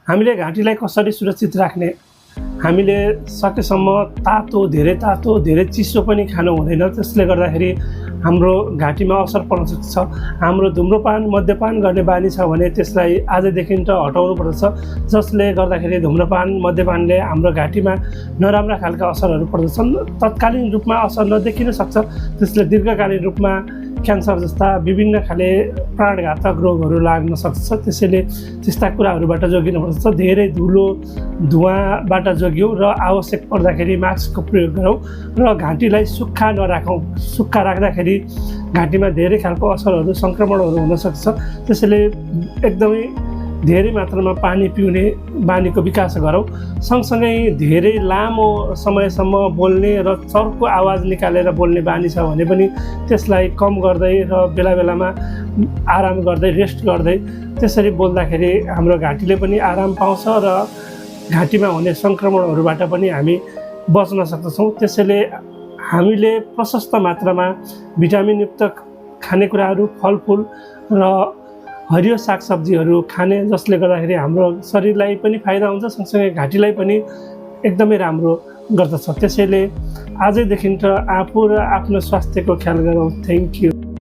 हामीले घाँटीलाई कसरी सुरक्षित राख्ने? हामीले सकेसम्म तातो, धेरै चिसो पनि खानु हुँदैन। त्यसले गर्दाखेरि हाम्रो घाँटीमा असर पर्न सक्छ। हाम्रो धुम्रपान मद्यपान गर्ने बानी छ भने त्यसलाई आजदेखि त हटाउनु पर्दछ, जसले गर्दाखेरि धुम्रपान मद्यपानले हाम्रो घाँटीमा नराम्रा खालका असरहरू पर्दछन्। तत्कालीन रूपमा असर नदेखिन सक्छ, त्यसले दीर्घकालीन रूपमा क्यान्सर जस्ता विभिन्न खाले प्राणघातक रोगहरू लाग्न सक्छ। त्यसैले त्यस्ता कुराहरूबाट जोगिनुपर्छ। धेरै धुलो धुवाँबाट जोग्यौँ र आवश्यक पर्दाखेरि मास्कको प्रयोग गरौँ र घाँटीलाई सुक्खा नराखौँ। सुक्खा राख्दाखेरि घाँटीमा धेरै खालको असरहरू सङ्क्रमणहरू हुनसक्छ। त्यसैले एकदमै धेरै मात्रामा पानी पिउने बानीको विकास गरौँ। सँगसँगै धेरै लामो समयसम्म बोल्ने र चर्को आवाज निकालेर बोल्ने बानी छ भने पनि त्यसलाई कम गर्दै र बेला बेलामा आराम गर्दै रेस्ट गर्दै त्यसरी बोल्दाखेरि हाम्रो घाँटीले पनि आराम पाउँछ र घाँटीमा हुने सङ्क्रमणहरूबाट पनि हामी बच्न सक्दछौँ। त्यसैले हामीले प्रशस्त मात्रामा भिटामिनयुक्त खानेकुराहरू, फलफुल र हरियो सागसब्जीहरू खाने, जसले गर्दाखेरि हाम्रो शरीरलाई पनि फाइदा हुन्छ, सँगसँगै घाँटीलाई पनि एकदमै राम्रो गर्दछ। त्यसैले आजैदेखि आफू र आफ्नो स्वास्थ्यको ख्याल गरौँ। Thank you.